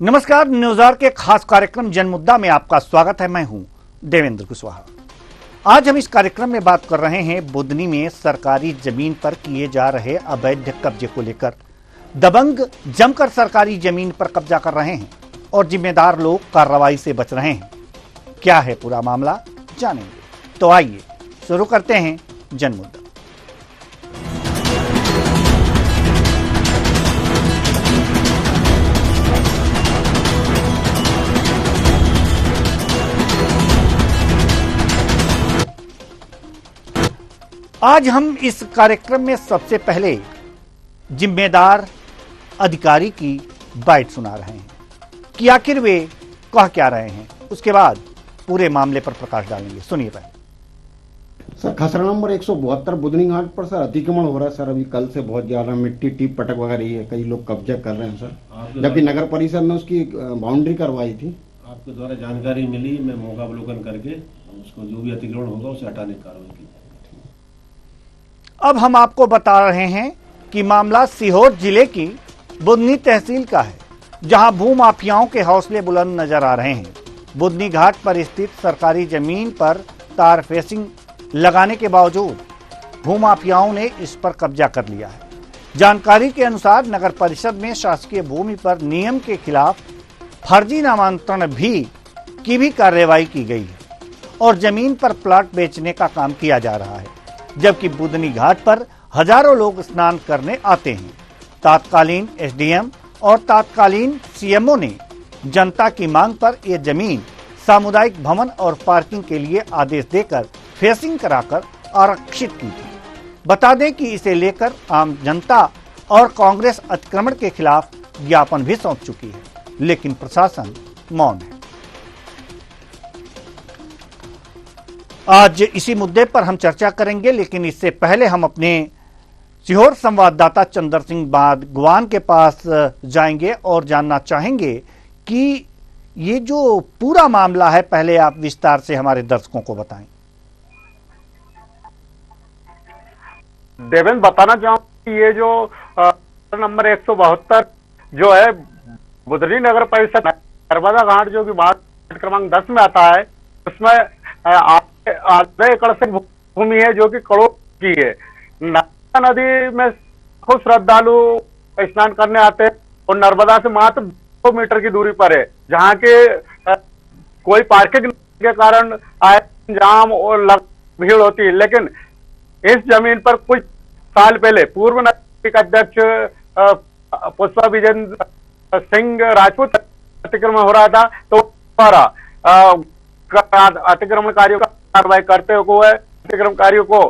नमस्कार, न्यूज़ के खास कार्यक्रम जनमुद्दा में आपका स्वागत है। मैं हूं देवेंद्र कुशवाहा। आज हम इस कार्यक्रम में बात कर रहे हैं बुदनी में सरकारी जमीन पर किए जा रहे अवैध कब्जे को लेकर। दबंग जमकर सरकारी जमीन पर कब्जा कर रहे हैं और जिम्मेदार लोग कार्रवाई से बच रहे हैं। क्या है पूरा मामला, जानेंगे। तो आइए शुरू करते हैं जनमुद्दा। आज हम इस कार्यक्रम में सबसे पहले जिम्मेदार अधिकारी की बाइट सुना रहे हैं कि आखिर वे कह क्या रहे हैं। उसके बाद पूरे मामले पर प्रकाश डालेंगे। सुनिए पहले। सर, खसरा नंबर 172 बुदनी घाट पर सर अतिक्रमण हो रहा है सर। अभी कल से बहुत ज्यादा मिट्टी टीप पटक वगैरह रही है, कई लोग कब्जा कर रहे हैं सर, जबकि नगर परिषद ने उसकी बाउंड्री करवाई थी। आपके द्वारा जानकारी मिली, मैं मौका अवलोकन करके उसको जो भी अतिक्रमण होगा उसे हटाने की कार्रवाई की। अब हम आपको बता रहे हैं कि मामला सीहोर जिले की बुदनी तहसील का है, जहां भूमाफियाओं के हौसले बुलंद नजर आ रहे हैं। बुदनी घाट पर स्थित सरकारी जमीन पर तार फेंसिंग लगाने के बावजूद भूमाफियाओं ने इस पर कब्जा कर लिया है। जानकारी के अनुसार नगर परिषद में शासकीय भूमि पर नियम के खिलाफ फर्जी नामांतरण की भी कार्रवाई की गई है और जमीन पर प्लाट बेचने का काम किया जा रहा है, जबकि बुदनी घाट पर हजारों लोग स्नान करने आते हैं। तात्कालीन एसडीएम और तात्कालीन सीएमओ ने जनता की मांग पर यह जमीन सामुदायिक भवन और पार्किंग के लिए आदेश देकर फेंसिंग कराकर आरक्षित की थी। बता दें कि इसे लेकर आम जनता और कांग्रेस अतिक्रमण के खिलाफ ज्ञापन भी सौंप चुकी है, लेकिन प्रशासन मौन है। आज इसी मुद्दे पर हम चर्चा करेंगे, लेकिन इससे पहले हम अपने सीहोर संवाददाता चंद्र सिंह बागवान के पास जाएंगे और जानना चाहेंगे कि ये जो पूरा मामला है, पहले आप विस्तार से हमारे दर्शकों को बताएं। देवेंद्र, बताना चाहूँ कि ये जो नंबर 172 जो है बुदनी नगर परिषद नर्मदा घाट जो कि वार्ड क्रमांक 10 में आता है, उसमें आधे एकड़ से भूमि है जो कि करोड़ की है। नर्मदा नदी में खुद श्रद्धालु स्नान करने आते हैं और नर्मदा से मात्र 2 मीटर की दूरी पर है, जहाँ के कोई पार्किंग के कारण जाम और भीड़ होती है। लेकिन इस जमीन पर कुछ साल पहले पूर्व नगर अध्यक्ष पुष्पा विजेंद्र सिंह राजपूत अतिक्रमण हो रहा था, तो अतिक्रमणकारियों का कार्रवाई करते हुए अतिक्रमणकारियों को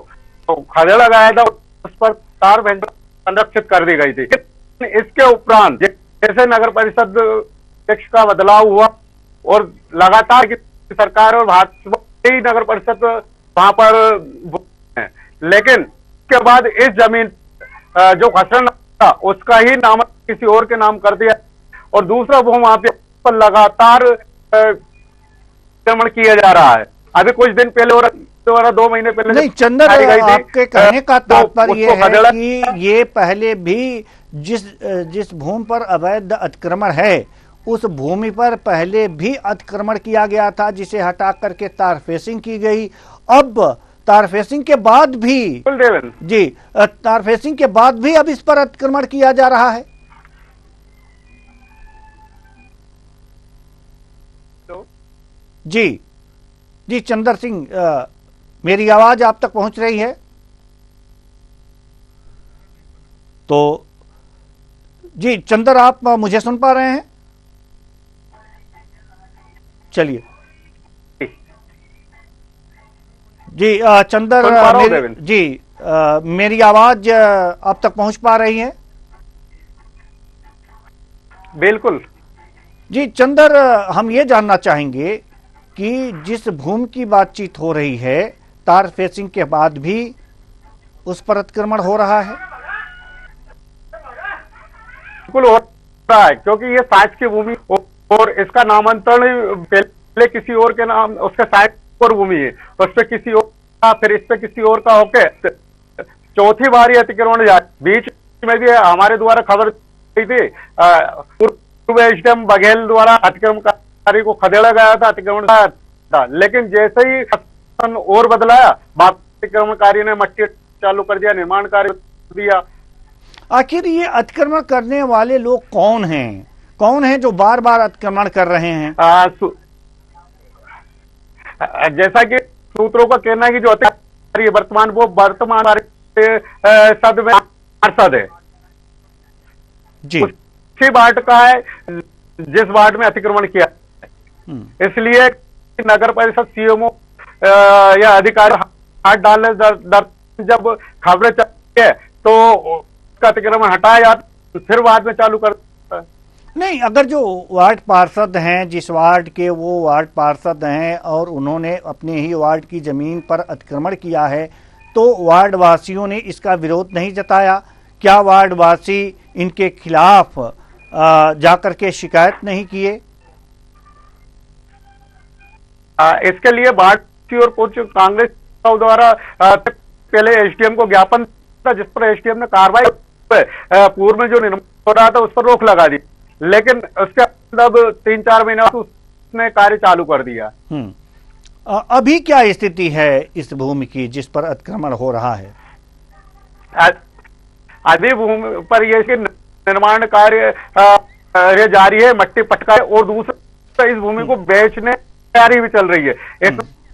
खदेड़ा लगाया था, उस पर तार संरक्षित कर दी गई थी। इसके उपरांत जैसे नगर परिषद अध्यक्ष का बदलाव हुआ और लगातार सरकार और भाजपा नगर परिषद वहां पर है, लेकिन इसके बाद इस जमीन जो खसरा था उसका ही नाम किसी और के नाम कर दिया और दूसरा भूमाफिया पर लगातार अतिक्रमण किया जा रहा है। अभी कुछ दिन पहले और 2 महीने पहले नहीं चंदर, आपके कहने का तात्पर्य है कि ये पहले भी जिस भूमि पर अवैध अतिक्रमण है उस भूमि पर पहले भी अतिक्रमण किया गया था, जिसे हटा करके तार फेंसिंग की गई। अब तार फेंसिंग के बाद भी तार फेंसिंग के बाद भी अब इस पर अतिक्रमण किया जा रहा है। जी चंद्र सिंह, मेरी आवाज आप तक पहुंच रही है? तो जी चंद्र, आप मुझे सुन पा रहे हैं? चलिए जी चंद्र, मेरी आवाज आप तक पहुंच पा रही है? बिल्कुल जी चंद्र, हम ये जानना चाहेंगे कि जिस भूमि की बातचीत हो रही है, तार फेंसिंग के बाद भी उस पर अतिक्रमण हो रहा है? बिल्कुल हो रहा है, क्योंकि ये साइज की भूमि और इसका नामांतरण पहले किसी और के नाम, उसके साइज पर भूमि है, उस पर किसी और का, फिर इस पे किसी और का होके चौथी बार ये अतिक्रमण जाए। बीच में भी हमारे द्वारा खबर दी थी पूर्व एसडीएम बघेल द्वारा अतिक्रमणकारी को खदेड़ा गया था, अतिक्रमण था, लेकिन जैसे ही शासन और बदलाया, अतिक्रमणकारी ने मट्टी चालू कर दिया, निर्माण कार्य कर दिया। आखिर ये अतिक्रमण करने वाले लोग कौन हैं? कौन हैं जो बार बार अतिक्रमण कर रहे हैं? जैसा कि सूत्रों का कहना है कि जो अतिक्रमण वर्तमान सद में पार्षद है जी, उसी वार्ड का है जिस वार्ड में अतिक्रमण किया, इसलिए नगर परिषद सीएमओ या अधिकारी हाथ डालने जब खबरें चलती है तो उसका अतिक्रमण हटाया जाता, फिर बाद में चालू करता है। नहीं, अगर जो वार्ड पार्षद हैं, जिस वार्ड के वो वार्ड पार्षद हैं और उन्होंने अपने ही वार्ड की जमीन पर अतिक्रमण किया है, तो वार्ड वासियों ने इसका विरोध नहीं जताया? क्या वार्ड वासी इनके खिलाफ जाकर के शिकायत नहीं किए? इसके लिए वार्ड की और कुछ कांग्रेस द्वारा पहले एसडीएम को ज्ञापन था, जिस पर एसडीएम ने कार्रवाई पूर्व में जो निर्माण हो रहा था उस पर रोक लगा दी, लेकिन उसके अब 3-4 महीने बाद उसने कार्य चालू कर दिया। अभी क्या स्थिति है इस भूमि की जिस पर अतिक्रमण हो रहा है? अभी भूमि पर ये निर्माण कार्य जारी है, मट्टी पटका है, और दूसरा इस भूमि को बेचने की तैयारी भी चल रही है।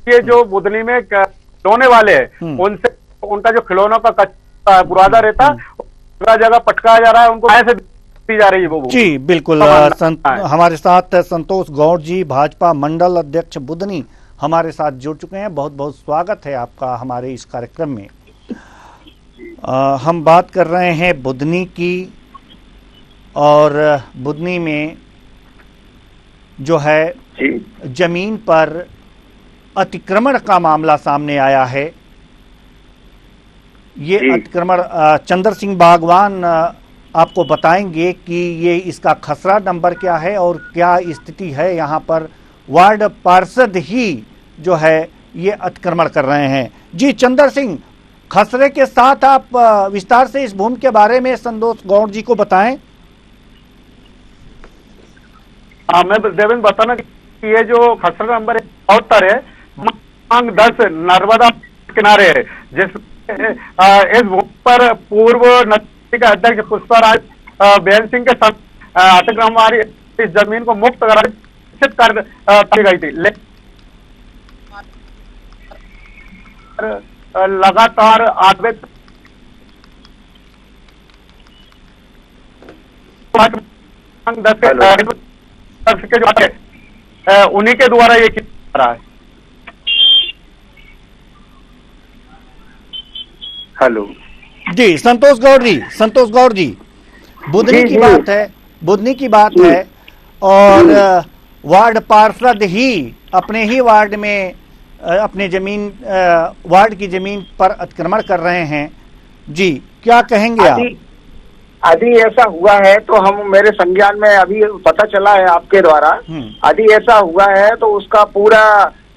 ये जो बुधनी में खिलौने वाले हैं उनसे उनका जो खिलौनों का कच्चा बुरादा रहता है जगह पटकाया जा रहा है, उनको ऐसे दी जा रही है वो। जी बिल्कुल। हमारे साथ संतोष गौड़ जी, भाजपा मंडल अध्यक्ष बुधनी, हमारे साथ जुड़ चुके हैं। बहुत बहुत स्वागत है आपका हमारे इस कार्यक्रम में। हम बात कर रहे हैं बुधनी की, और बुधनी में जो है जमीन पर अतिक्रमण का मामला सामने आया है। ये अतिक्रमण चंद्र सिंह बागवान आपको बताएंगे कि ये इसका खसरा नंबर क्या है और क्या स्थिति है यहाँ पर। वार्ड पार्षद ही जो है ये अतिक्रमण कर रहे हैं। जी चंद्र सिंह, खसरे के साथ आप विस्तार से इस भूमि के बारे में संतोष गौड़ जी को बताएं। मैं देवेंद्र बताना कि ये जो खसरा नंबर 74 है, मांग 10 नर्मदा किनारे है, जिस इस भूमि पर पूर्व नदी के अध्यक्ष पुष्पराज बेन सिंह के साथ अतिक्रमणकारी इस जमीन को मुक्त कर गई थी, लेकिन लगातार आगे के जो उन्हीं के द्वारा ये किया रहा है। हेलो जी संतोष गौड़ जी, बुधनी की बात है, बुधनी की बात है, और वार्ड पार्षद ही अपने ही वार्ड में अपने जमीन वार्ड की जमीन पर अतिक्रमण कर रहे हैं। जी क्या कहेंगे आप? यदि ऐसा हुआ है तो हम मेरे संज्ञान में अभी पता चला है आपके द्वारा, यदि ऐसा हुआ है तो उसका पूरा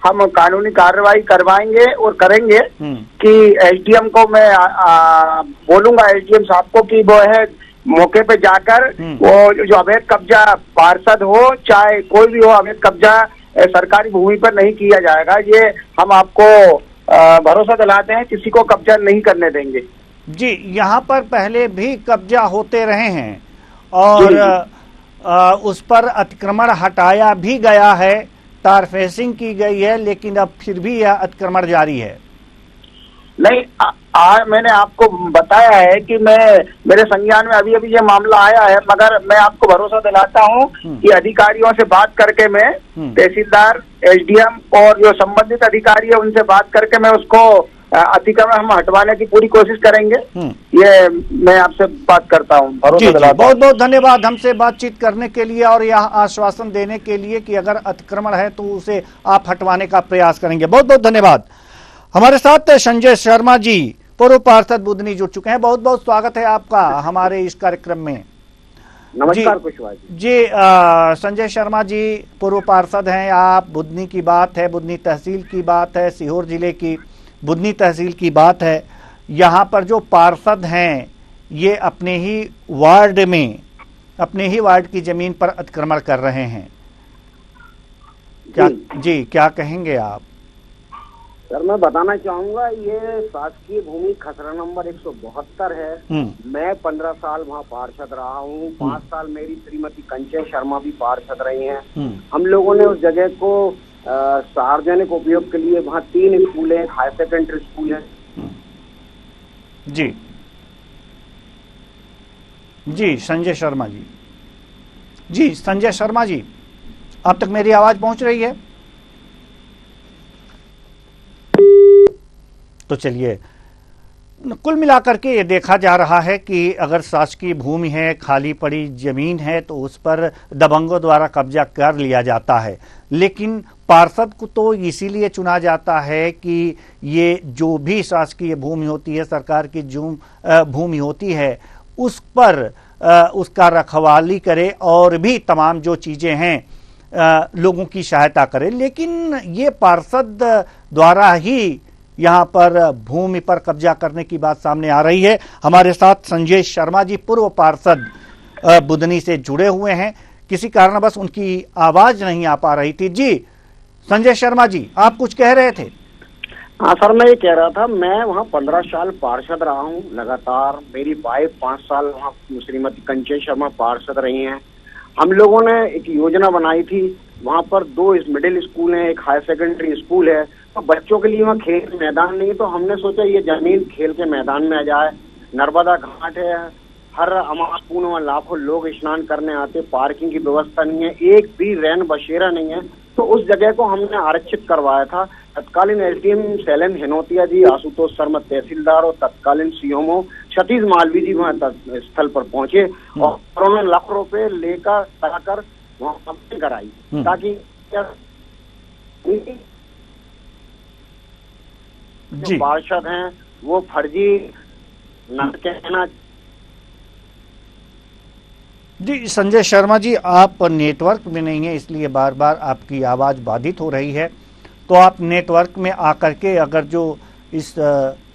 हम कानूनी कार्रवाई करवाएंगे और करेंगे कि एसडीएम को मैं बोलूंगा, एसडीएम साहब को, कि वो है मौके पे जाकर वो जो अवैध कब्जा पार्षद हो चाहे कोई भी हो, अवैध कब्जा सरकारी भूमि पर नहीं किया जाएगा। ये हम आपको भरोसा दिलाते हैं, किसी को कब्जा नहीं करने देंगे। जी यहाँ पर पहले भी कब्जा होते रहे हैं और उस पर अतिक्रमण हटाया भी गया है, तार फेंसिंग की गई है, लेकिन अब फिर भी यह अतिक्रमण जारी है। नहीं, मैंने आपको बताया है कि मेरे संज्ञान में अभी अभी ये मामला आया है, मगर मैं आपको भरोसा दिलाता हूँ कि अधिकारियों से बात करके मैं तहसीलदार, एसडीएम और जो संबंधित अधिकारी है उनसे बात करके मैं उसको अतिक्रमण हम हटवाने की पूरी कोशिश करेंगे। ये मैं आपसे बात करता हूँ, भरोसा दिलाता हूँ। बहुत बहुत धन्यवाद हमसे बातचीत करने के लिए और यह आश्वासन देने के लिए कि अगर अतिक्रमण है तो उसे आप हटवाने का प्रयास करेंगे। बहुत बहुत धन्यवाद। हमारे साथ संजय शर्मा जी, पूर्व पार्षद बुधनी, जुड़ चुके हैं। बहुत बहुत स्वागत है आपका हमारे इस कार्यक्रम में। नमस्कार कुशवाहा जी। संजय शर्मा जी पूर्व पार्षद हैं आप। बुधनी की बात है, बुधनी तहसील की बात है, सीहोर जिले की बुधनी तहसील की बात है। यहाँ पर जो पार्षद हैं ये अपने ही वार्ड में अपने ही वार्ड की जमीन पर अतिक्रमण कर रहे हैं। क्या जी क्या कहेंगे आप? सर मैं बताना चाहूंगा, ये शासकीय भूमि खसरा नंबर 172 है। मैं 15 साल वहाँ पार्षद रहा हूँ। 5 साल मेरी श्रीमती कंचन शर्मा भी पार्षद रही हैं। हम लोगों ने उस जगह को सार्वजनिक उपयोग के लिए, वहाँ 3 स्कूल है, हायर सेकेंडरी स्कूल है। जी जी संजय शर्मा जी, जी संजय शर्मा जी, अब तक मेरी आवाज पहुंच रही है? तो चलिए, कुल मिलाकर के ये देखा जा रहा है कि अगर शासकीय भूमि है, खाली पड़ी जमीन है, तो उस पर दबंगों द्वारा कब्जा कर लिया जाता है। लेकिन पार्षद को तो इसीलिए चुना जाता है कि ये जो भी शासकीय भूमि होती है, सरकार की जो भूमि होती है, उस पर उसका रखवाली करे और भी तमाम जो चीजें हैं लोगों की सहायता करे। लेकिन ये पार्षद द्वारा ही यहाँ पर भूमि पर कब्जा करने की बात सामने आ रही है। हमारे साथ संजय शर्मा जी, पूर्व पार्षद बुदनी से जुड़े हुए हैं। किसी कारणवश उनकी आवाज नहीं आ पा रही थी। जी संजय शर्मा जी, आप कुछ कह रहे थे? हाँ सर, मैं ये कह रहा था, मैं वहाँ 15 साल पार्षद रहा हूँ लगातार। मेरी वाइफ 5 साल वहाँ श्रीमती कंचन शर्मा पार्षद रही हैं। हम लोगों ने एक योजना बनाई थी, वहाँ पर 2 मिडिल स्कूल हैं, एक हायर सेकेंडरी स्कूल है। तो बच्चों के लिए वहाँ खेल के मैदान नहीं, तो हमने सोचा ये जमीन खेल के मैदान में आ जाए। नर्मदा घाट है, हर अमास पूर्णिमा में लाखों लोग स्नान करने आते, पार्किंग की व्यवस्था नहीं है, एक भी रैन बसेरा नहीं है। तो उस जगह को हमने आरक्षित करवाया था। तत्कालीन एसडीएम शैलेंद्र हिनोतिया जी, आशुतोष शर्मा तहसीलदार और तत्कालीन सीएमओ सतीश मालवी जी वहाँ स्थल पर पहुंचे और उन्होंने लाख रुपए लेकर आकर वहाँ कब्जे कराई, ताकि जो पार्षद हैं वो फर्जी न कहना। जी संजय शर्मा जी, आप नेटवर्क में नहीं है, इसलिए बार बार आपकी आवाज बाधित हो रही है। तो आप नेटवर्क में आकर के अगर जो इस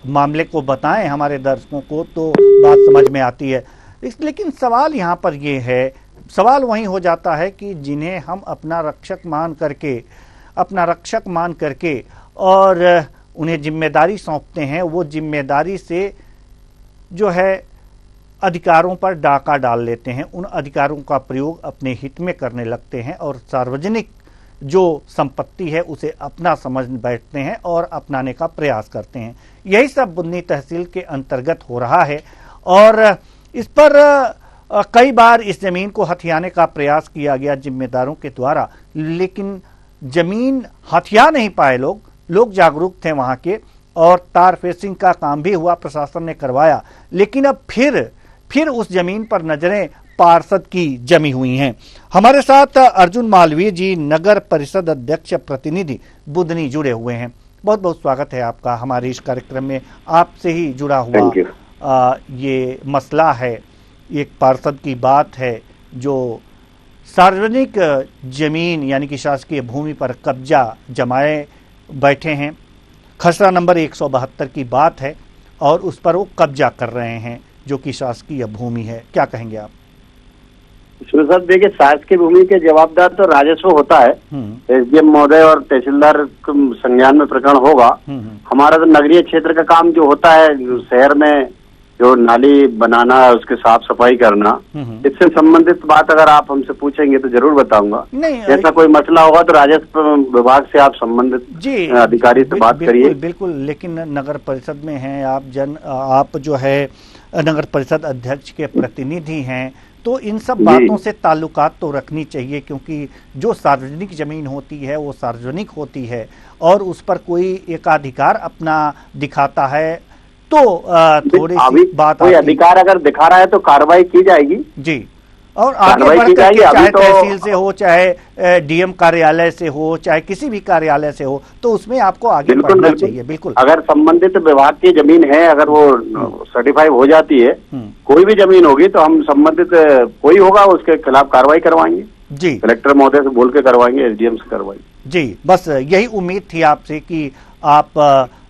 मामले को बताएं हमारे दर्शकों को, तो बात समझ में आती है। लेकिन सवाल यहाँ पर ये है, सवाल वहीं हो जाता है कि जिन्हें हम अपना रक्षक मान करके और उन्हें जिम्मेदारी सौंपते हैं, वो जिम्मेदारी से जो है अधिकारों पर डाका डाल लेते हैं, उन अधिकारों का प्रयोग अपने हित में करने लगते हैं और सार्वजनिक जो संपत्ति है उसे अपना समझ बैठते हैं और अपनाने का प्रयास करते हैं। यही सब बुदनी तहसील के अंतर्गत हो रहा है और इस पर कई बार इस जमीन को हथियाने का प्रयास किया गया जिम्मेदारों के द्वारा, लेकिन जमीन हथिया नहीं पाए लोग जागरूक थे वहां के, और तार फेसिंग का काम भी हुआ, प्रशासन ने करवाया। लेकिन अब फिर उस जमीन पर नजरें पार्षद की जमी हुई हैं। हमारे साथ अर्जुन मालवीय जी, नगर परिषद अध्यक्ष प्रतिनिधि बुदनी, जुड़े हुए हैं। बहुत बहुत स्वागत है आपका हमारे इस कार्यक्रम में। आपसे ही जुड़ा हुआ ये मसला है, एक पार्षद की बात है जो सार्वजनिक जमीन यानी कि शासकीय भूमि पर कब्जा जमाए बैठे हैं। खसरा नंबर 172 की बात है और उस पर वो कब्जा कर रहे हैं जो कि शासकीय भूमि है। क्या कहेंगे आप? इसमें सर देखिए, शासकीय भूमि के जवाबदार तो राजस्व होता है, एसडीएम महोदय और तहसीलदार संज्ञान में प्रकरण होगा। हमारा तो नगरीय क्षेत्र का काम जो होता है, शहर में जो नाली बनाना, उसके साफ सफाई करना, इससे संबंधित बात अगर आप हमसे पूछेंगे तो जरूर बताऊंगा। ऐसा कोई मसला होगा तो राजस्व विभाग से आप संबंधित अधिकारी से बात करिए। बिल्कुल, लेकिन नगर परिषद में हैं आप जो है नगर परिषद अध्यक्ष के प्रतिनिधि हैं, तो इन सब बातों से ताल्लुकात तो रखनी चाहिए, क्योंकि जो सार्वजनिक जमीन होती है वो सार्वजनिक होती है और उस पर कोई एकाधिकार अपना दिखाता है तो थोड़ी सी बात, कोई अधिकार अगर दिखा रहा है तो कार्रवाई की जाएगी जी, और आगे बढ़ करके चाहे तहसील से हो, चाहे डीएम कार्यालय से हो, चाहे किसी भी कार्यालय से हो, तो उसमें आपको आगे बढ़ना चाहिए। बिल्कुल, अगर संबंधित विभाग की जमीन है, अगर वो सर्टिफाई हो जाती है, कोई भी जमीन होगी, तो हम संबंधित कोई होगा उसके खिलाफ कार्रवाई करवाएंगे जी, कलेक्टर महोदय से बोल के करवाएंगे, एसडीएम से करवाएंगे जी। बस यही उम्मीद थी आपसे कि आप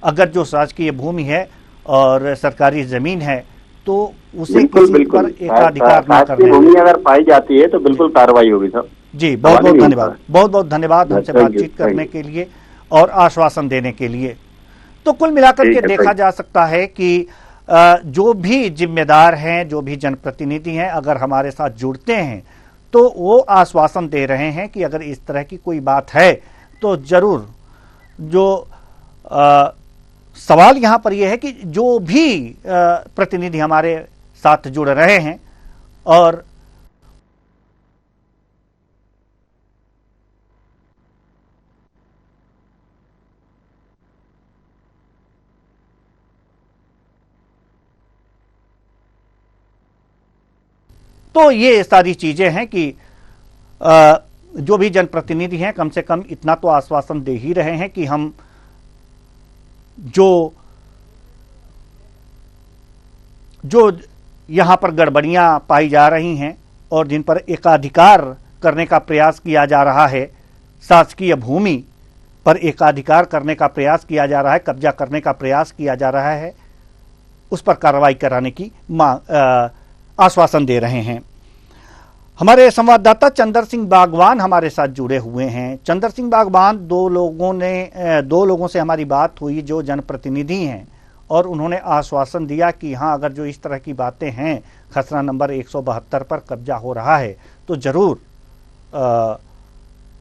अगर जो शासकीय भूमि है और सरकारी जमीन है तो तो उसे बिल्कुल किसी बिल्कुल पर एकाधिकार न करने भूमि अगर पाई जाती है तो बिल्कुल कार्रवाई होगी सर। जी, बहुत बहुत धन्यवाद, बहुत बहुत धन्यवाद हमसे Thank you, बातचीत करने thank के लिए और आश्वासन देने के लिए। तो कुल मिलाकर ठीक के है, देखा thank जा सकता है कि जो भी जिम्मेदार हैं, जो भी जनप्रतिनिधि हैं, अगर हमारे साथ जुड़ते हैं तो वो आश्वासन दे रहे हैं कि अगर इस तरह की कोई बात है तो जरूर। जो सवाल यहाँ पर यह है कि जो भी प्रतिनिधि हमारे साथ जुड़ रहे हैं और तो ये सारी चीजें हैं कि जो भी जनप्रतिनिधि हैं कम से कम इतना तो आश्वासन दे ही रहे हैं कि हम जो यहां पर गड़बड़ियां पाई जा रही हैं और जिन पर एकाधिकार करने का प्रयास किया जा रहा है, शासकीय भूमि पर एकाधिकार करने का प्रयास किया जा रहा है, कब्जा करने का प्रयास किया जा रहा है, उस पर कार्रवाई कराने की आश्वासन दे रहे हैं। हमारे संवाददाता चंद्र सिंह बागवान हमारे साथ जुड़े हुए हैं। चंद्र सिंह बागवान, दो लोगों से हमारी बात हुई जो जनप्रतिनिधि हैं और उन्होंने आश्वासन दिया कि हाँ, अगर जो इस तरह की बातें हैं, खसरा नंबर 172 पर कब्जा हो रहा है तो जरूर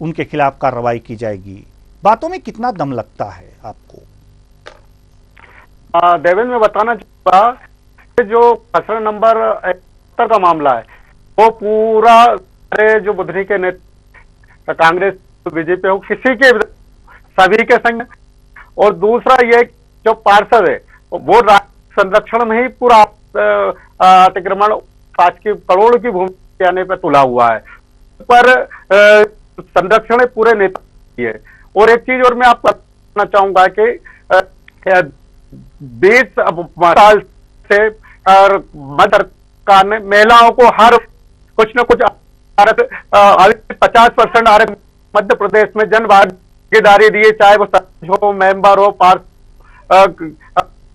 उनके खिलाफ कार्रवाई की जाएगी। बातों में कितना दम लगता है आपको? देवेंद्र, मैं बताना चाहूंगा कि जो खसरा नंबर 71 का मामला है वो पूरा जो बुधनी के नेता, कांग्रेस, बीजेपी हो, किसी के सभी के संग। और दूसरा ये जो पार्षद है वो संरक्षण में ही पूरा अतिक्रमण 5 की करोड़ की भूमि आने पर तुला हुआ है, पर संरक्षण पूरे नेता की है। और एक चीज और मैं आपको बताना चाहूंगा कि 20 साल से मध्य सरकार ने महिलाओं को हर कुछ न कुछ 50% आरक्षण मध्य प्रदेश में जन भागीदारी दिए, चाहे वो सरपंच हो, मेंबर हो,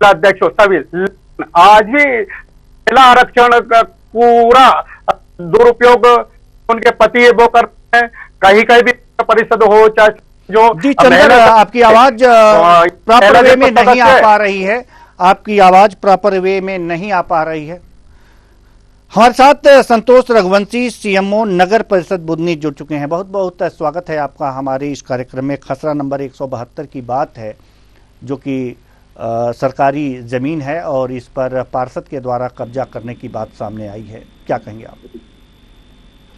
अध्यक्ष हो, सभी। आज भी महिला आरक्षण का पूरा दुरुपयोग उनके पति वो करते हैं। कहीं कहीं भी परिषद हो, चाहे जो जी चंद्र, आपकी आवाज प्रॉपर वे में नहीं आ पा रही है। आपकी आवाज प्रॉपर वे में नहीं आ पा रही है। हमारे साथ संतोष रघुवंशी, सीएमओ नगर परिषद बुधनी जुड़ चुके हैं। बहुत बहुत स्वागत है आपका हमारे इस कार्यक्रम में। खसरा नंबर 172 की बात है जो कि सरकारी जमीन है और इस पर पार्षद के द्वारा कब्जा करने की बात सामने आई है, क्या कहेंगे आप?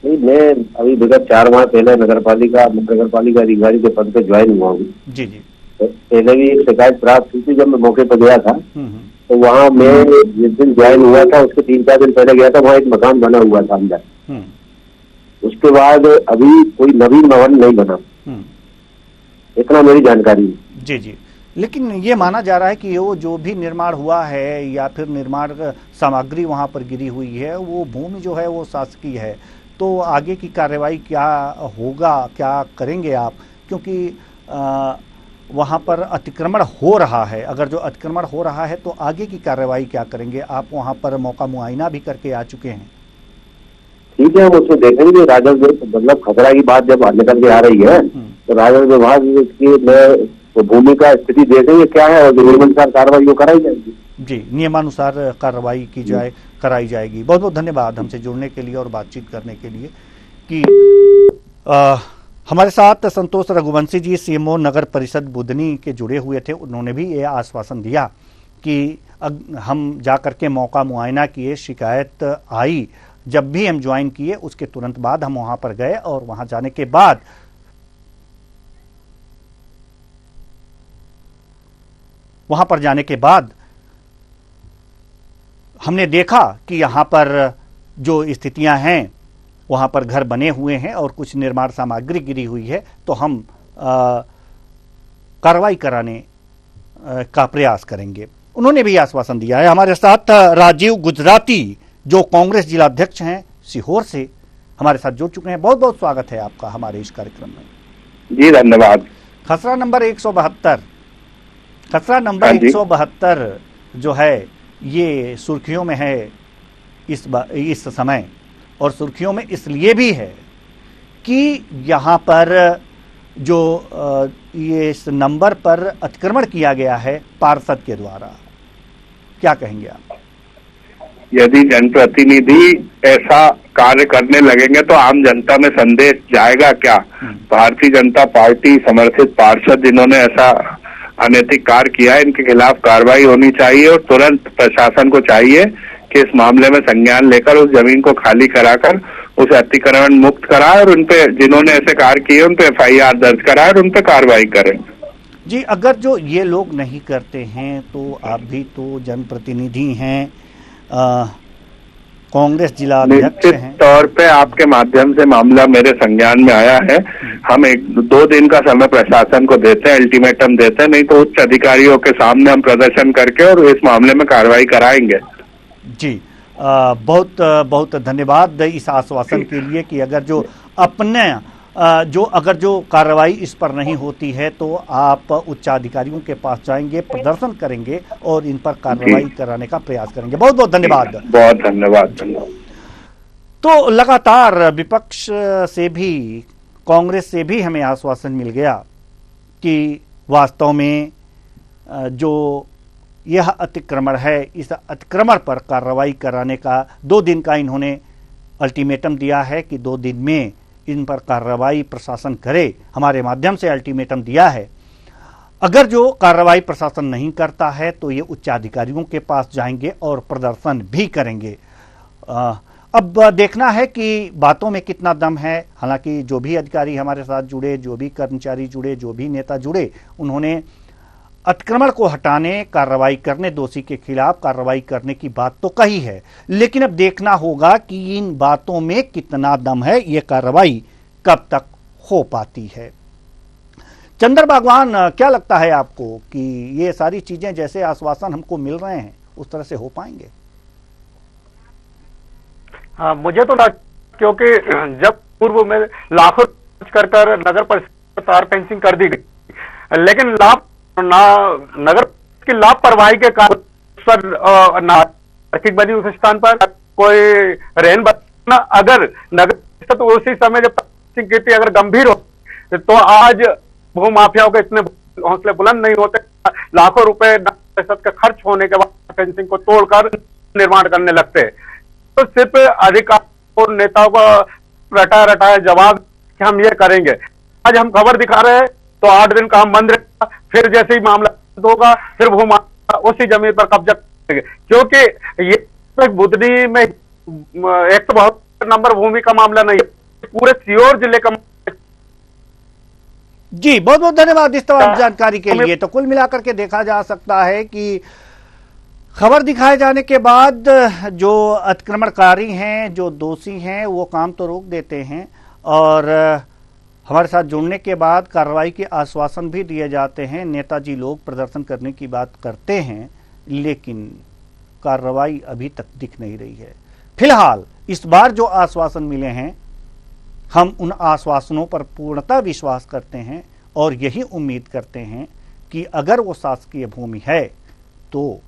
नहीं, मैं अभी विगत 4 माह पहले नगर पालिका अधिकारी के पद पे ज्वाइन हुआ हूँ। जी जी। पहले भी एक शिकायत प्राप्त हुई थी जब मैं मौके पर गया था। तो वहाँ मैं जिस दिन ज्वाइन हुआ था उसके 3-4 दिन पहले गया था, वहाँ एक मकान बना हुआ था अंदर। उसके बाद अभी कोई नवीन भवन नहीं बना, इतना मेरी जानकारी है। जी जी। लेकिन ये माना जा रहा है कि वो जो भी निर्माण हुआ है या फिर निर्माण सामग्री वहाँ पर गिरी हुई है, वो भूमि जो है वो शासकीय है। तो आगे की कार्रवाई क्या होगा, क्या करेंगे आप? क्योंकि वहाँ पर अतिक्रमण हो रहा है। अगर जो अतिक्रमण हो रहा है तो आगे की कार्रवाई क्या करेंगे आप? वहाँ पर मौका मुआयना भी करके आ चुके हैं। ठीक है, हम उसको देखेंगे। राजस्व मतलब खतरा की बात जब निकल के आ रही है तो राजस्व विभाग की तो भूमि का स्थिति देखेंगे क्या है और नियमानुसार कार्रवाई वो कराई जाएगी। जी, नियमानुसार कार्रवाई की जाए, कराई जाएगी। बहुत बहुत धन्यवाद हमसे जुड़ने के लिए और बातचीत करने के लिए। कि हमारे साथ संतोष रघुवंशी जी, सीएमओ नगर परिषद बुधनी के जुड़े हुए थे। उन्होंने भी ये आश्वासन दिया कि हम जा करके मौका मुआयना किए, शिकायत आई जब भी हम ज्वाइन किए उसके तुरंत बाद हम वहां पर गए और वहां जाने के बाद हमने देखा कि यहाँ पर जो स्थितियां हैं, वहाँ पर घर बने हुए हैं और कुछ निर्माण सामग्री गिरी हुई है, तो हम कार्रवाई कराने का प्रयास करेंगे। उन्होंने भी आश्वासन दिया है। हमारे साथ राजीव गुजराती जो कांग्रेस जिलाध्यक्ष हैं सीहोर से, हमारे साथ जुड़ चुके हैं। बहुत बहुत स्वागत है आपका हमारे इस कार्यक्रम में। जी धन्यवाद। खसरा नंबर 172 जो है ये सुर्खियों में है इस समय, और सुर्खियों में इसलिए भी है कि यहाँ पर जो ये इस नंबर पर अतिक्रमण किया गया है पार्षद के द्वारा। क्या कहेंगे आप? यदि जनप्रतिनिधि ऐसा कार्य करने लगेंगे तो आम जनता में संदेश जाएगा क्या? भारतीय जनता पार्टी समर्थित पार्षद जिन्होंने ऐसा अनैतिक कार्य किया है, इनके खिलाफ कार्रवाई होनी चाहिए और तुरंत प्रशासन को चाहिए कि इस मामले में संज्ञान लेकर उस जमीन को खाली कराकर उसे अतिक्रमण मुक्त कराए और उनपे जिन्होंने ऐसे कार्य किए उन पे FIR दर्ज कराए और उन पे कार्रवाई करें। जी, अगर जो ये लोग नहीं करते हैं तो आप भी तो जनप्रतिनिधि हैं, कांग्रेस जिला अध्यक्ष हैं। निश्चित तौर पे आपके माध्यम से मामला मेरे संज्ञान में आया है। हम 1-2 दिन का समय प्रशासन को देते हैं, अल्टीमेटम देते हैं, नहीं तो उच्च अधिकारियों के सामने हम प्रदर्शन करके और इस मामले में कार्रवाई कराएंगे। जी, बहुत बहुत धन्यवाद इस आश्वासन के लिए कि अगर जो कार्रवाई इस पर नहीं होती है तो आप उच्चाधिकारियों के पास जाएंगे, प्रदर्शन करेंगे और इन पर कार्रवाई कराने का प्रयास करेंगे। बहुत बहुत धन्यवाद। बहुत धन्यवाद। तो लगातार विपक्ष से भी, कांग्रेस से भी हमें आश्वासन मिल गया कि वास्तव में जो यह अतिक्रमण है, इस अतिक्रमण पर कार्रवाई कराने का 2 दिन का इन्होंने अल्टीमेटम दिया है कि 2 दिन में इन पर कार्रवाई प्रशासन करे। हमारे माध्यम से अल्टीमेटम दिया है। अगर जो कार्रवाई प्रशासन नहीं करता है तो ये उच्चाधिकारियों के पास जाएंगे और प्रदर्शन भी करेंगे। अब देखना है कि बातों में कितना दम है। हालांकि जो भी अधिकारी हमारे साथ जुड़े, जो भी कर्मचारी जुड़े, जो भी नेता जुड़े, उन्होंने अतिक्रमण को हटाने, कार्रवाई करने, दोषी के खिलाफ कार्रवाई करने की बात तो कही है, लेकिन अब देखना होगा कि इन बातों में कितना दम है, ये कार्रवाई कब तक हो पाती है। चंद्र भगवान, क्या लगता है आपको कि ये सारी चीजें जैसे आश्वासन हमको मिल रहे हैं उस तरह से हो पाएंगे? हाँ, मुझे तो क्योंकि जब पूर्व में लाखों कर नगर परिषद तार फेंसिंग कर दी गई, लेकिन नगर की लापरवाही के कारण नागरिक बनी उस स्थान पर कोई रेन बना, अगर नगर परिषद उसी समय जब की थी अगर गंभीर हो तो आज भू माफियाओं के इतने हौसले बुलंद नहीं होते। लाखों रुपए नगर परिषद का खर्च होने के बाद फेंसिंग को तोड़कर निर्माण करने लगते। तो सिर्फ अधिकारी और नेताओं को रटाया जवाब कि हम ये करेंगे। आज हम खबर दिखा रहे हैं तो 8 दिन काम बंद रहेगा, फिर जैसे ही मामला होगा फिर भूमाफिया उसी जमीन पर कब्जा करेंगे। क्योंकि ये बुधनी में 172 नंबर भूमि का मामला नहीं है, पूरे सीहोर जिले का। जी, बहुत बहुत धन्यवाद इस तमाम जानकारी के लिए। तो कुल मिलाकर के देखा जा सकता है कि खबर दिखाए जाने के बाद जो अतिक्रमणकारी हैं, जो दोषी हैं, वो काम तो रोक देते हैं और हमारे साथ जुड़ने के बाद कार्रवाई के आश्वासन भी दिए जाते हैं। नेताजी लोग प्रदर्शन करने की बात करते हैं, लेकिन कार्रवाई अभी तक दिख नहीं रही है। फिलहाल इस बार जो आश्वासन मिले हैं, हम उन आश्वासनों पर पूर्णतः विश्वास करते हैं और यही उम्मीद करते हैं कि अगर वो शासकीय भूमि है तो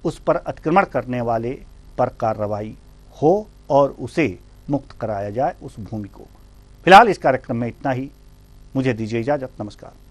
उस पर अतिक्रमण करने वाले पर कार्रवाई हो और उसे मुक्त कराया जाए उस भूमि को। फिलहाल इस कार्यक्रम में इतना ही। मुझे दीजिए इजाजत। नमस्कार।